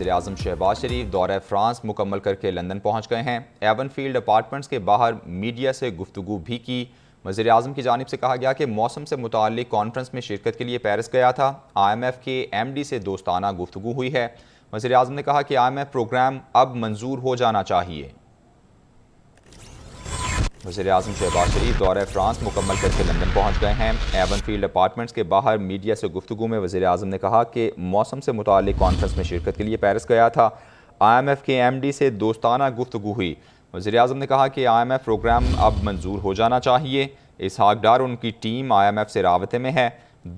وزیراعظم شہباز شریف دورہ فرانس مکمل کر کے لندن پہنچ گئے ہیں۔ ایون فیلڈ اپارٹمنٹس کے باہر میڈیا سے گفتگو بھی کی۔ وزیراعظم کی جانب سے کہا گیا کہ موسم سے متعلق کانفرنس میں شرکت کے لیے پیرس گیا تھا۔ IMF کے MD سے دوستانہ گفتگو ہوئی ہے۔ وزیراعظم نے کہا کہ IMF پروگرام اب منظور ہو جانا چاہیے۔ وزیراعظم شہباز شریف دورہ فرانس مکمل کر کے لندن پہنچ گئے ہیں۔ ایون فیلڈ اپارٹمنٹس کے باہر میڈیا سے گفتگو میں وزیراعظم نے کہا کہ موسم سے متعلق کانفرنس میں شرکت کے لیے پیرس گیا تھا۔ IMF کے MD سے دوستانہ گفتگو ہوئی۔ وزیراعظم نے کہا کہ IMF پروگرام اب منظور ہو جانا چاہیے۔ اسحاق ڈار ان کی ٹیم IMF سے رابطے میں ہے۔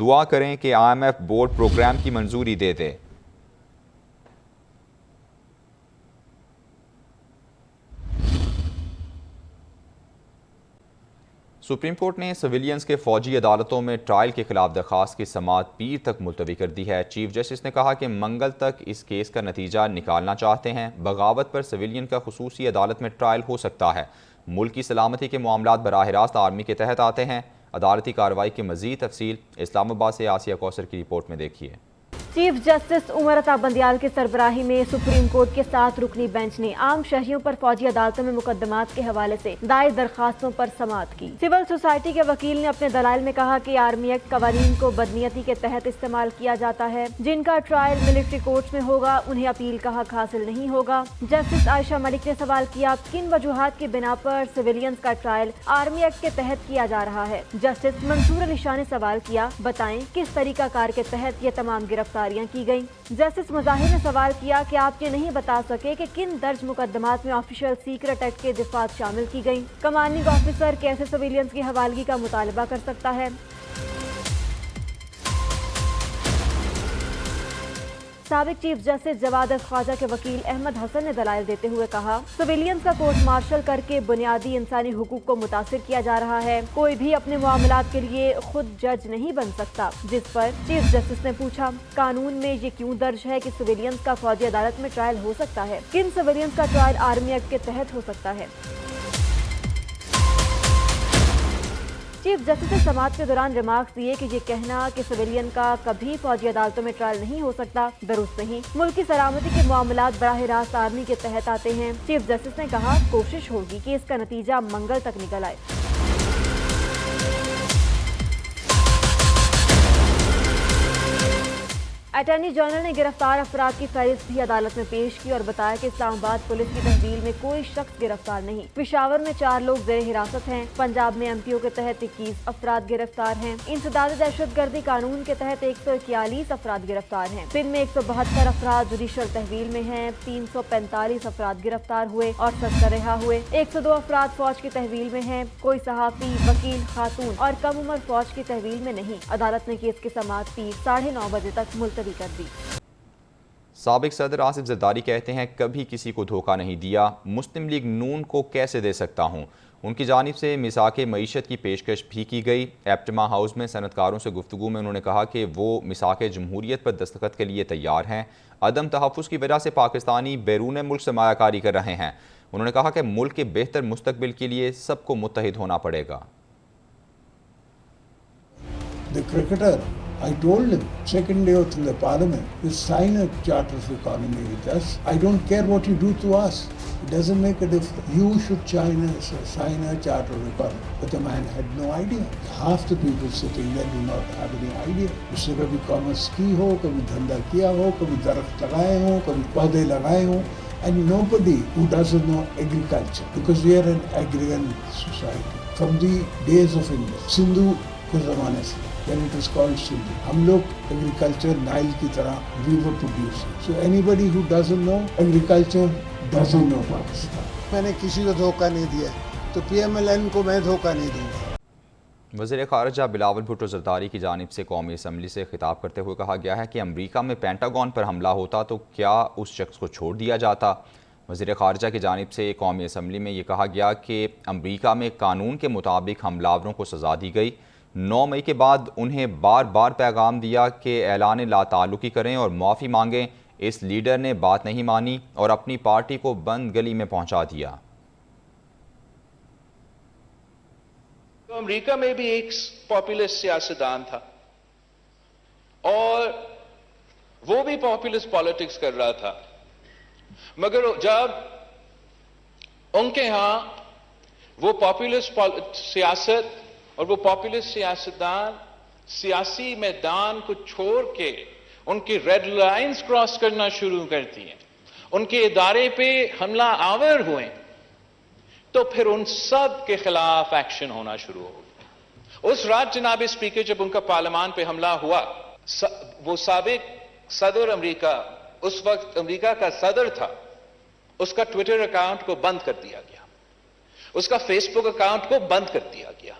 دعا کریں کہ IMF بورڈ پروگرام کی منظوری دے دے۔ سپریم کورٹ نے سویلینز کے فوجی عدالتوں میں ٹرائل کے خلاف درخواست کی سماعت پیر تک ملتوی کر دی ہے۔ چیف جسٹس نے کہا کہ منگل تک اس کیس کا نتیجہ نکالنا چاہتے ہیں۔ بغاوت پر سویلین کا خصوصی عدالت میں ٹرائل ہو سکتا ہے۔ ملک کی سلامتی کے معاملات براہ راست آرمی کے تحت آتے ہیں۔ عدالتی کارروائی کی مزید تفصیل اسلام آباد سے آسیہ کوثر کی رپورٹ میں دیکھیے۔ چیف جسٹس عمر عطا بندیال کی سربراہی میں سپریم کورٹ کے 7 رکنی بینچ نے عام شہریوں پر فوجی عدالتوں میں مقدمات کے حوالے سے دائر درخواستوں پر سماعت کی۔ سول سوسائٹی کے وکیل نے اپنے دلائل میں کہا کہ آرمی ایکٹ قوانین کو بدنیتی کے تحت استعمال کیا جاتا ہے۔ جن کا ٹرائل ملٹری کورٹس میں ہوگا انہیں اپیل کا حق حاصل نہیں ہوگا۔ جسٹس عائشہ ملک نے سوال کیا کن وجوہات کی بنا پر سویلینز کا ٹرائل آرمی ایکٹ کے تحت کیا جا رہا ہے۔ جسٹس منصور علی شاہ نے سوال کیا بتائیں کس طریقہ کار کے تحت یہ تمام گرفتاریاں کی گئیں۔ جسٹس مظاہر نے سوال کیا کہ آپ یہ نہیں بتا سکے کہ کن درج مقدمات میں آفیشل سیکرٹ ایکٹ کے دفعات شامل کی گئیں۔ کمانڈنگ آفیسر کیسے سویلینز کی حوالگی کا مطالبہ کر سکتا ہے؟ سابق چیف جسٹس جواد خواجہ کے وکیل احمد حسن نے دلائل دیتے ہوئے کہا سویلینز کا کورٹ مارشل کر کے بنیادی انسانی حقوق کو متاثر کیا جا رہا ہے۔ کوئی بھی اپنے معاملات کے لیے خود جج نہیں بن سکتا۔ جس پر چیف جسٹس نے پوچھا قانون میں یہ کیوں درج ہے کہ سویلینز کا فوجی عدالت میں ٹرائل ہو سکتا ہے؟ کن سویلینز کا ٹرائل آرمی ایکٹ کے تحت ہو سکتا ہے؟ چیف جسٹس نے سماعت کے دوران ریمارکس دیے کہ یہ کہنا کہ سویلین کا کبھی فوجی عدالتوں میں ٹرائل نہیں ہو سکتا درست نہیں۔ ملک کی سلامتی کے معاملات براہ راست آرمی کے تحت آتے ہیں۔ چیف جسٹس نے کہا کوشش ہوگی کہ اس کا نتیجہ منگل تک نکل آئے۔ اٹارنی جنرل نے گرفتار افراد کی فہرست بھی عدالت میں پیش کی اور بتایا کہ اسلام آباد پولیس کی تحویل میں کوئی شخص گرفتار نہیں۔ پشاور میں 4 لوگ زیر حراست ہیں۔ پنجاب میں MPO کے تحت 21 افراد گرفتار ہیں۔ انسداد دہشت گردی قانون کے تحت 141 افراد گرفتار ہیں۔ سندھ میں 172 افراد جوڈیشل تحویل میں ہیں۔ 345 افراد گرفتار ہوئے اور 70 رہا ہوئے۔ 102 افراد فوج کی تحویل میں ہیں۔ کوئی صحافی، وکیل، خاتون اور کم عمر فوج کی تحویل میں نہیں۔ عدالت نے کیس کی سماعت 9:30 بجے تک ملتوی کر دی۔ سابق صدر آصف زرداری کہتے ہیں کبھی کسی کو دھوکہ نہیں دیا، مسلم لیگ نون کو کیسے دے سکتا ہوں۔ ان کی جانب سے میثاق معیشت کی پیشکش بھی کی گئی۔ ایپٹما ہاؤس میں صنعتکاروں سے گفتگو میں انہوں نے کہا کہ وہ میثاق جمہوریت پر دستخط کے لیے تیار ہیں۔ عدم تحفظ کی وجہ سے پاکستانی بیرون ملک سرمایہ کاری کر رہے ہیں۔ انہوں نے کہا کہ ملک کے بہتر مستقبل کے لیے سب کو متحد ہونا پڑے گا۔ I told him, second day of the parliament, you sign a charter of economy with us. I don't care what you do to us. It doesn't make a difference. You should sign a charter of economy. But the man had no idea. Half the people sitting there do not have any idea. उससे कभी commerce की हो, कभी धंधा किया हो, कभी दरख्त लगाए हो, कभी पौधे लगाए हो. And nobody who doesn't know agriculture, because we are an agrarian society. From the days of India, Sindhu के ज़माने से, when it was called Sindhu, हम लोग agriculture नाइल की तरह we were producing. So anybody who doesn't know agriculture doesn't know Pakistan. मैंने किसी को धोखा नहीं दिया तो PMLN को मैं धोखा नहीं दूंगा۔ وزیر خارجہ بلاول بھٹو زرداری کی جانب سے قومی اسمبلی سے خطاب کرتے ہوئے کہا گیا ہے کہ امریکہ میں پینٹاگون پر حملہ ہوتا تو کیا اس شخص کو چھوڑ دیا جاتا۔ وزیر خارجہ کی جانب سے قومی اسمبلی میں یہ کہا گیا کہ امریکہ میں قانون کے مطابق حملہ آوروں کو سزا دی گئی۔ 9 مئی کے بعد انہیں بار بار پیغام دیا کہ اعلان لا تعلقی کریں اور معافی مانگیں۔ اس لیڈر نے بات نہیں مانی اور اپنی پارٹی کو بند گلی میں پہنچا دیا۔ تو امریکہ میں بھی ایک پاپولسٹ سیاستدان تھا اور وہ بھی پاپولسٹ پالیٹکس کر رہا تھا मगर जब उनके यहाँ वो पॉपुलिस्ट सियासत और वो पॉपुलिस्ट सियासतदान सियासी मैदान को छोड़ के उनकी रेड लाइंस क्रॉस करना शुरू करती हैं, उनके इदारे पे हमला आवर हुए, तो फिर उन सब के खिलाफ एक्शन होना शुरू हो गया। उस रात जनाब स्पीकर जब उनका पार्लियामान पे हमला हुआ, वो साबिक सदर अमेरिका, उस वक्त अमेरिका का सदर था, उसका ट्विटर अकाउंट को बंद कर दिया गया, उसका फेसबुक अकाउंट को बंद कर दिया गया।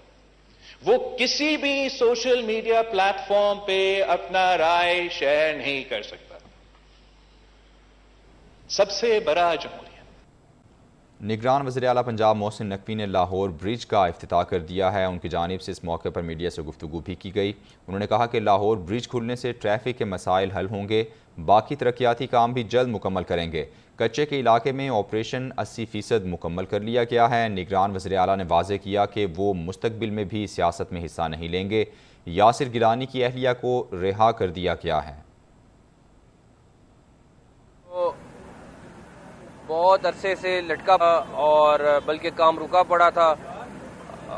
वो किसी भी सोशल मीडिया प्लेटफॉर्म पे अपना राय शेयर नहीं कर सकता। सबसे बड़ा जमहूरियत। निगरान वज़ीर आला पंजाब मोहसिन नकवी ने लाहौर ब्रिज का इफ्तिताह कर दिया है। उनकी जानिब से इस मौके पर मीडिया से गुफ्तगू भी की गई। उन्होंने कहा कि लाहौर ब्रिज खुलने से ट्रैफिक के मसाइल हल होंगे, बाकी तरक्याती काम भी जल्द मुकम्मल करेंगे। कच्चे के इलाके में ऑपरेशन 80% मुकम्मल कर लिया गया है। निगरान वज़ीर आला ने वाज़ेह किया कि वो मुस्तकबिल में भी सियासत में हिस्सा नहीं लेंगे। यासिर गिलानी की अहलिया को रिहा कर दिया गया है। बहुत अरसे से लटका और बल्कि काम रुका पड़ा था,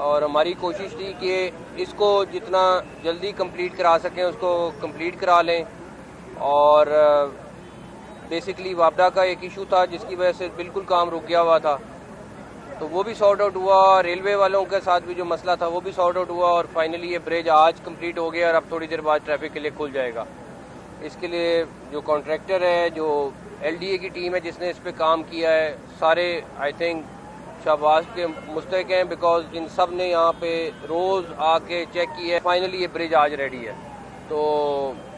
और हमारी कोशिश थी कि इसको जितना जल्दी कंप्लीट करा सकें उसको कंप्लीट करा लें। और बेसिकली वापडा का एक इशू था जिसकी वजह से बिल्कुल काम रुक गया हुआ था, तो वो भी सॉर्ट आउट हुआ। रेलवे वालों के साथ भी जो मसला था वो भी सॉर्ट आउट हुआ, और फाइनली ये ब्रिज आज कंप्लीट हो गया और अब थोड़ी देर बाद ट्रैफिक के लिए खुल जाएगा। इसके लिए जो कॉन्ट्रैक्टर है, जो LDA की टीम है जिसने इस पे काम किया है, सारे आई थिंक शाबाश के मुस्तहिक हैं, बिकॉज इन सब ने यहाँ पे रोज़ आके चेक किया है। फाइनली ये ब्रिज आज रेडी है। तो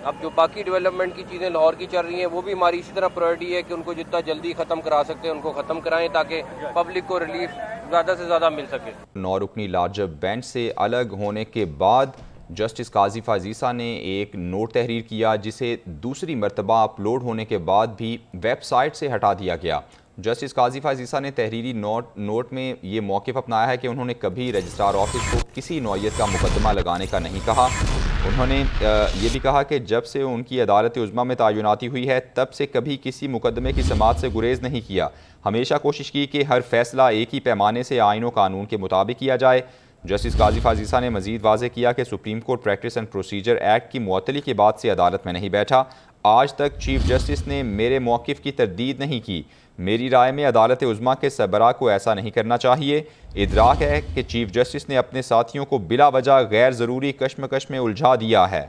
अब जो बाकी डेवलपमेंट की चीज़ें लाहौर की चल रही हैं वो भी हमारी इसी तरह प्रायोरिटी है कि उनको जितना जल्दी ख़त्म करा सकते हैं उनको ख़त्म कराएं, ताकि पब्लिक को रिलीफ ज़्यादा से ज़्यादा मिल सके। 9 रुकनी लार्जर बेंच से अलग होने के बाद जस्टिस काजी फाजीसा ने एक नोट तहरीर किया, जिसे दूसरी मरतबा अपलोड होने के बाद भी वेबसाइट से हटा दिया गया। जस्टिस काजी फाजीसा ने तहरीरी नोट में ये मौक़िफ़ अपनाया है कि उन्होंने कभी रजिस्ट्रार ऑफिस को किसी नौइयत का मुकदमा लगाने का नहीं कहा। उन्होंने ये भी कहा कि जब से उनकी अदालत उज़्मा में तैनाती हुई है तब से कभी किसी मुकदमे की समाअत से गुरेज नहीं किया। हमेशा कोशिश की कि हर फैसला एक ही पैमाने से आईन व कानून के मुताबिक किया जाए। जस्टिस काजी फाजीसा ने मज़ीद वाज़ेह किया कि supreme court practice and procedure act की मुअत्तली के बाद से अदालत में नहीं बैठा। आज तक चीफ जस्टिस ने मेरे मौक़िफ़ की तरदीद नहीं की। मेरी राय में अदालत उज़्मा के सरबराह को ऐसा नहीं करना चाहिए। इदराक है कि चीफ जस्टिस ने अपने साथियों को बिला वजह गैर ज़रूरी कश्मकश में उलझा दिया है।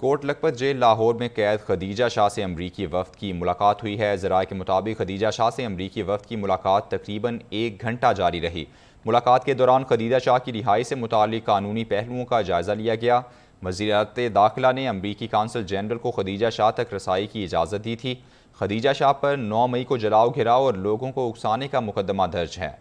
कोट लखपत जेल लाहौर में कैद खदीजा शाह से अमरीकी वफ़द की मुलाकात हुई है। ज़राए के मुताबिक खदीजा शाह से अमरीकी वफ़द की मुलाकात तकरीबन 1 घंटा जारी रही। मुलाकात के दौरान खदीजा शाह की रिहाई से मुताल्लिक़ कानूनी पहलुओं का जायज़ा लिया गया। वज़ीर दाखिला ने अमरीकी काउंसिल जनरल को खदीजा शाह तक रसाई की इजाज़त दी थी। खदीजा शाह पर 9 मई को जलाओ घिराव और लोगों को उकसाने का मुकदमा दर्ज है।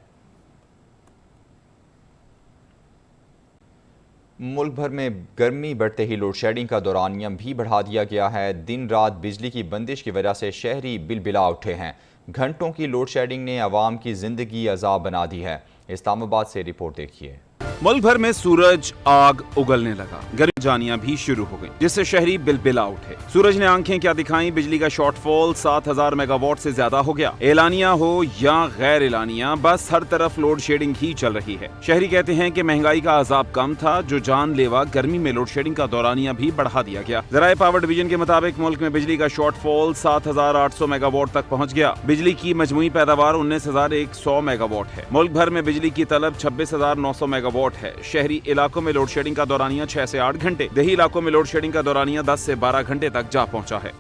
मुल्क भर में गर्मी बढ़ते ही लोड शेडिंग का दौरानिया भी बढ़ा दिया गया है। दिन रात बिजली की बंदिश की वजह से शहरी बिलबिला उठे हैं। घंटों की लोड शेडिंग ने आवाम की जिंदगी अजाब बना दी है। इस्लामाबाद से रिपोर्ट देखिए। मुल्क भर में सूरज आग उगलने लगा, गर्मी जानियां भी शुरू हो गई, जिससे शहरी बिलबिला उठे। सूरज ने आंखें क्या दिखाई, बिजली का शॉर्टफॉल 7000 मेगावाट से ज्यादा हो गया। एलानिया हो या गैर एलानिया, बस हर तरफ लोड शेडिंग ही चल रही है। शहरी कहते हैं कि महंगाई का अजाब कम था, जो जानलेवा गर्मी में लोड शेडिंग का दौरानिया भी बढ़ा दिया गया। ज़राए पावर डिवीजन के मुताबिक मुल्क में बिजली का शॉर्टफॉल 7800 मेगावाट तक पहुँच गया। बिजली की मजमूई पैदावार 19100 मेगावाट है। मुल्क भर में बिजली की तलब 26900 मेगावाट है। शहरी इलाकों में लोड शेडिंग का दौरानिया 6 से 8 घंटे, देही इलाकों में लोड शेडिंग का दौरानिया 10 से 12 घंटे तक जा पहुंचा है।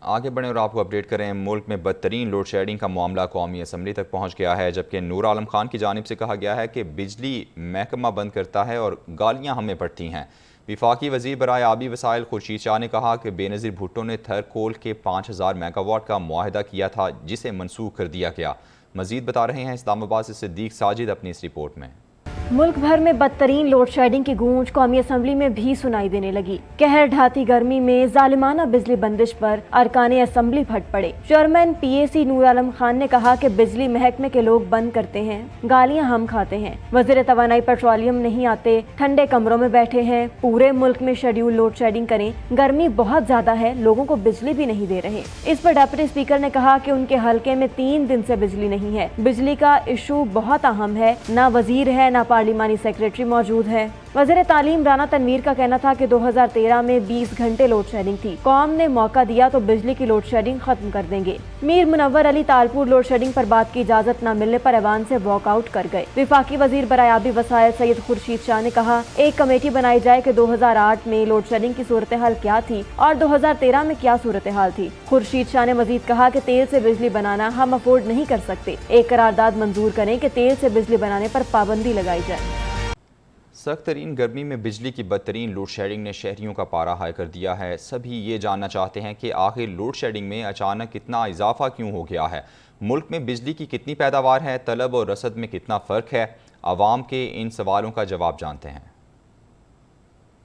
आगे बढ़ें और आपको अपडेट करें। मुल्क में बदतरीन लोड शेडिंग का मामला कौमी असम्बली तक पहुंच गया है, जबकि नूर आलम खान की जानिब से कहा गया है कि बिजली महकमा बंद करता है और गालियां हमें पड़ती हैं। विफाकी वज़ीर बराए आबी वसाइल खुर्शीद शाह ने कहा कि बेनज़ीर भुट्टो ने थरकोल के 5000 मेगावाट का मुआहदा किया था, जिसे मनसूख कर दिया गया। मज़ीद बता रहे हैं इस्लामाबाद से सिद्दीक साजिद अपनी इस रिपोर्ट में। मुल्क भर में बदतरीन लोड शेडिंग की गूंज कौमी असम्बली में भी सुनाई देने लगी। कहर ढाती गर्मी में जालिमाना बिजली बंदिश पर अरकाने असम्बली फट पड़े। चेयरमैन PAC नूर आलम खान ने कहा कि बिजली महकमे के लोग बंद करते हैं, गालियां हम खाते हैं। वज़ीर तवानाई पेट्रोलियम नहीं आते, ठंडे कमरों में बैठे हैं। पूरे मुल्क में शेड्यूल लोड शेडिंग करें, गर्मी बहुत ज्यादा है, लोगों को बिजली भी नहीं दे रहे। इस पर डिप्टी स्पीकर ने कहा कि उनके हलके में 3 दिन से बिजली नहीं है। बिजली का इशू बहुत अहम है, ना वजीर है ना पार्लिमानी सेक्रेटरी मौजूद है। वज़ीर तालीम राना तनवीर का कहना था कि 2013 में 20 घंटे लोड शेडिंग थी। कौम ने मौका दिया तो बिजली की लोड शेडिंग खत्म कर देंगे। मीर मुनव्वर अली तालपुर लोड शेडिंग पर बात की इजाजत न मिलने पर ऐवान से वॉकआउट कर गए। विफाकी वजीर बरायाबी वसायल सैयद खुर्शीद शाह ने कहा, एक कमेटी बनाई जाए कि 2008 में लोड शेडिंग की सूरत हाल क्या थी और 2013 में क्या सूरत हाल थी। खुर्शीद शाह ने मजीद कहा कि तेल से बिजली बनाना हम अफोर्ड नहीं कर सकते। एक करारदाद मंजूर करें कि तेल से बिजली बनाने पर पाबंदी लगाई जाए। सख्त तरीन गर्मी में बिजली की बदतरीन लोड शेडिंग ने शहरियों का पारा हाई कर दिया है। सभी ये जानना चाहते हैं कि आखिर लोड शेडिंग में अचानक इतना इजाफा क्यों हो गया है। मुल्क में बिजली की कितनी पैदावार है, तलब और रसद में कितना फ़र्क है। आवाम के इन सवालों का जवाब जानते हैं।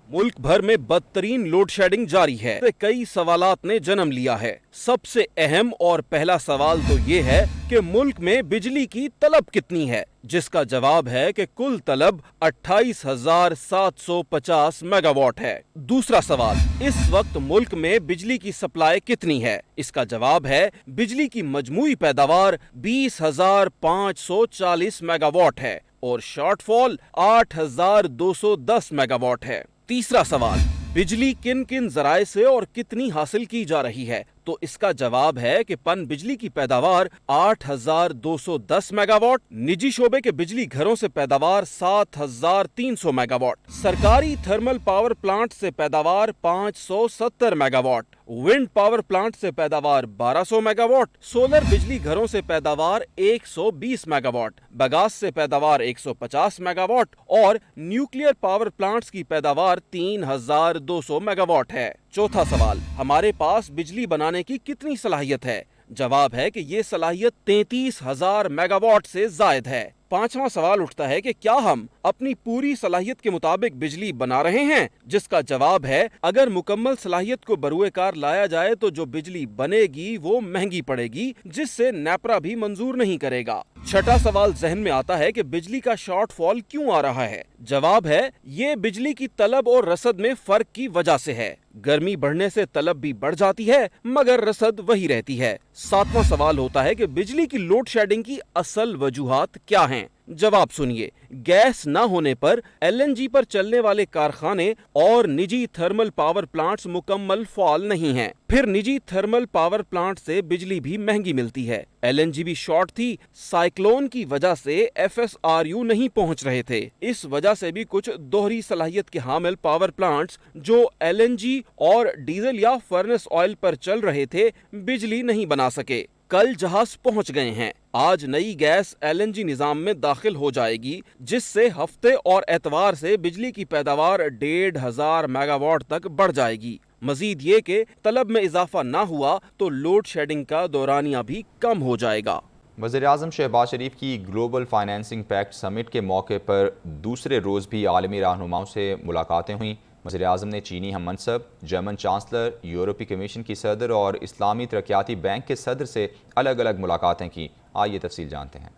मुल्क भर में बदतरीन लोड शेडिंग जारी है। कई सवालात ने जन्म लिया है। सबसे अहम और पहला सवाल तो ये है कि मुल्क में बिजली की तलब कितनी है, जिसका जवाब है कि कुल तलब 28,750 मेगावाट है। दूसरा सवाल, इस वक्त मुल्क में बिजली की सप्लाई कितनी है, इसका जवाब है बिजली की मजमूई पैदावार 20,540 मेगावाट है और शॉर्टफॉल 8,210 मेगावाट है। तीसरा सवाल, बिजली किन किन जराए से और कितनी हासिल की जा रही है, तो इसका जवाब है कि पन बिजली की पैदावार 8,210 मेगावाट, निजी शोबे के बिजली घरों से पैदावार 7,300 मेगावाट, सरकारी थर्मल पावर प्लांट से पैदावार 570 मेगावाट, विंड पावर प्लांट से पैदावार 1200 मेगावाट, सोलर बिजली घरों से पैदावार 120 मेगावाट, बगास से पैदावार 150 मेगावाट और न्यूक्लियर पावर प्लांट्स की पैदावार 3,200 मेगावाट है। चौथा सवाल, हमारे पास बिजली बनाने की कितनी सलाहियत है? जवाब है कि ये सलाहियत 33,000 मेगावाट से जायद है। पांचवा सवाल उठता है कि क्या हम अपनी पूरी सलाहियत के मुताबिक बिजली बना रहे हैं, जिसका जवाब है अगर मुकम्मल सलाहियत को बरूए कार लाया जाए तो जो बिजली बनेगी वो महंगी पड़ेगी, जिससे नेपरा भी मंजूर नहीं करेगा। छठा सवाल जहन में आता है कि बिजली का शॉर्टफॉल क्यों आ रहा है? जवाब है ये बिजली की तलब और रसद में फर्क की वजह से है। गर्मी बढ़ने से तलब भी बढ़ जाती है मगर रसद वही रहती है। सातवां सवाल होता है कि बिजली की लोड शेडिंग की असल वजूहात क्या हैं? जवाब सुनिए, गैस न होने पर LNG पर चलने वाले कारखाने और निजी थर्मल पावर प्लांट्स मुकम्मल फाल नहीं हैं। फिर निजी थर्मल पावर प्लांट से बिजली भी महंगी मिलती है। LNG भी शॉर्ट थी, साइक्लोन की वजह से FSRU नहीं पहुंच रहे थे। इस वजह से भी कुछ दोहरी सलाहियत के हामिल पावर प्लांट्स जो LNG और डीजल या फर्नेस ऑयल पर चल रहे थे बिजली नहीं बना सके। कल जहाज पहुंच गए हैं। आज नई गैस LNG निजाम में दाखिल हो जाएगी, जिससे हफ्ते और एतवार से बिजली की पैदावार 1,500 मेगावाट तक बढ़ जाएगी। मजीद ये कि तलब में इजाफा ना हुआ तो लोड शेडिंग का दौरानिया भी कम हो जाएगा। वज़ीर-ए-आज़म शहबाज शरीफ की ग्लोबल फाइनेंसिंग पैक्ट समिट के मौके पर दूसरे रोज़ भी आलमी रहनुमाओं से मुलाकातें हुईं। वज़ीर-ए-आज़म ने चीनी हम मनसब, जर्मन चांसलर, यूरोपीय कमीशन की सदर और इस्लामी तरक्याती बैंक के सदर से अलग अलग मुलाकातें की। आइए तफसील जानते हैं।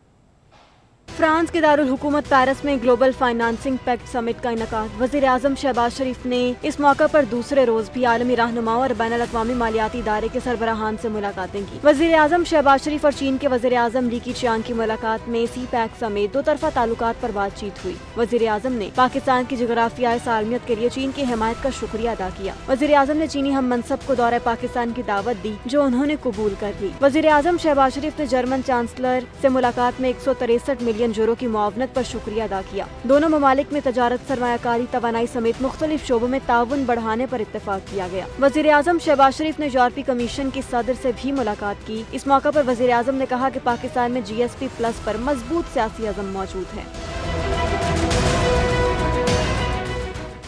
फ्रांस के दारुल हुकूमत पेरिस में ग्लोबल फाइनेंसिंग पैक्ट समिट का इनेकाद। वज़ीर-ए-आज़म शहबाज शरीफ ने इस मौका पर दूसरे रोज भी आलमी रहनुमाओं और बैनुल अक़वामी मालियाती इदारे के सरबराहान से मुलाकातें की। वज़ीर-ए-आज़म शहबाज शरीफ और चीन के वज़ीर-ए-आज़म ली कीचियांग की मुलाकात में CPEC समेत 2 तरफ़ा ताल्लुकात पर बातचीत हुई। वज़ीर-ए-आज़म ने पाकिस्तान की जोग्राफियाई सालमियत के लिए चीन की हिमायत का शुक्रिया अदा किया। वज़ीर-ए-आज़म ने चीनी हम मनसब को दौरे पाकिस्तान की दावत दी, जो उन्होंने कबूल कर ली। वज़ीर-ए-आज़म शहबाज शरीफ ने जर्मन चांसलर से मुलाकात में 163 मिलियन यूरो की मुआवनत पर शुक्रिया अदा किया। दोनों ममालिक में तजारत, सरमायाकारी, तवानाई समेत मुख्तलिफ शोबों में ताउन बढ़ाने पर इत्तेफाक किया गया। वज़ीर-ए-आज़म शहबाज शरीफ ने यूरोपीय कमीशन की सदर से भी मुलाकात की। इस मौका पर वज़ीर-ए-आज़म ने कहा कि पाकिस्तान में GSP+ पर मजबूत सियासी अज़म मौजूद है।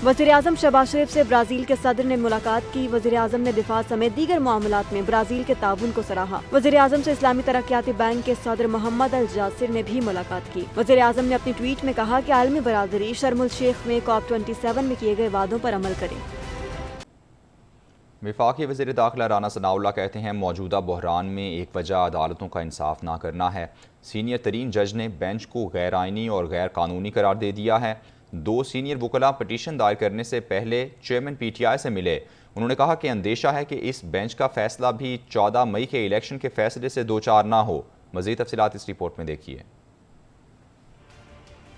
वज़ीर आज़म शहबाज शरीफ से ब्राज़ील के सदर ने मुलाकात की। वज़ीर आज़म ने दिफा समेत दीगर मामलात में ब्राज़ील के ताउन को सराहा। वज़ीर आज़म से इस्लामी तरक्याती बैंक के सदर मोहम्मद अल जासिर ने भी मुलाकात की। वज़ीर आज़म ने अपनी ट्वीट में कहा कि आलमी बरादरी शर्म उल शेख में COP27 में किए गए वादों पर अमल करे। वफाकी वज़ीर दाखिला राना सनाउल्लाह कहते हैं मौजूदा बहरान में एक वजह अदालतों का इंसाफ ना करना है। सीनियर तरीन जज ने बेंच को गैर आइनी और गैर कानूनी करार दे दिया है। 2 सीनियर वकला पटिशन दायर करने से पहले चेयरमैन PTI से मिले। उन्होंने कहा कि अंदेशा है कि इस बेंच का फैसला भी 14 मई के इलेक्शन के फैसले से दो चार ना हो। मज़ीद तफसीलात इस रिपोर्ट में देखिए।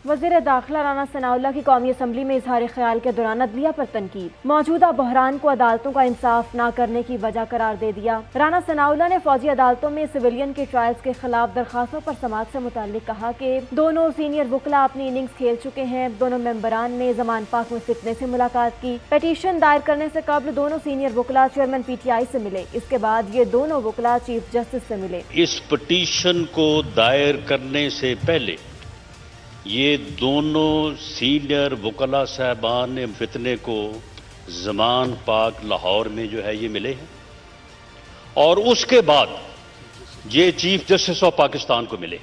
वज़ीर दाखिला राना सनाउल्लाह की कौमी असम्बली में इजहार ख्याल के दौरान अदलिया पर तनकीद। मौजूदा बहरान को अदालतों का इंसाफ ना करने की वजह करार दे दिया। राना सनाउल्लाह ने फौजी अदालतों में सिविलियन के ट्रायल्स के खिलाफ दरखास्तों पर समाअत से मुताल्लिक कहा कि दोनों सीनियर वकला अपनी इनिंग्स खेल चुके हैं। दोनों मेंबरान ने जमान पाक में फितने से मुलाकात की। पिटीशन दायर करने से कबल दोनों सीनियर वकला चेयरमैन PTI से मिले। इसके बाद ये दोनों वकला चीफ जस्टिस से मिले। इस पिटीशन को दायर करने से पहले ये दोनों सीनियर वकला साहबान फितने को जमान पाक लाहौर में जो है ये मिले हैं और उसके बाद ये चीफ जस्टिस ऑफ पाकिस्तान को मिले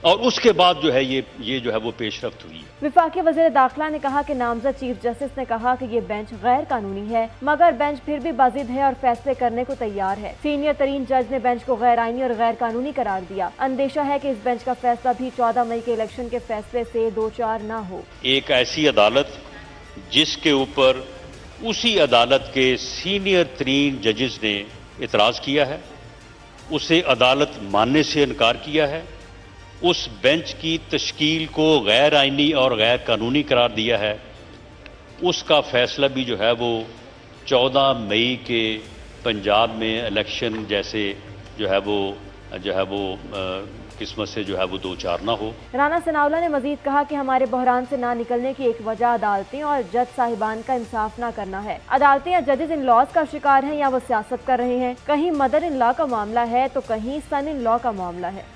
और उसके बाद जो है ये जो है वो पेशरफ्त हुई है। वफाकी वज़ीर दाखिला ने कहा कि नामजद चीफ जस्टिस ने कहा कि ये बेंच गैर कानूनी है, मगर बेंच फिर भी बाजिद है और फैसले करने को तैयार है। सीनियर तरीन जज ने बेंच को गैर आइनी और गैर कानूनी करार दिया। अंदेशा है कि इस बेंच का फैसला भी 14 मई के इलेक्शन के फैसले से दो चार ना हो। एक ऐसी अदालत जिसके ऊपर उसी अदालत के सीनियर तरीन जजेस ने इतराज किया है, उसे अदालत मानने से इनकार किया है, उस बेंच की तश्कील को गैर आइनी और गैर कानूनी करार दिया है, उसका फैसला भी जो है वो 14 मई के पंजाब में इलेक्शन जैसे जो है वो किस्मत से जो है वो दो चार ना हो। राना सनाउल्लाह ने मजीद कहा कि हमारे बहरान से ना निकलने की एक वजह अदालतें और जज साहिबान का इंसाफ ना करना है। अदालतें या जजेस इन लॉज का शिकार हैं या वो सियासत कर रहे हैं। कहीं मदर इन लॉ का मामला है तो कहीं सन इन लॉ का मामला है।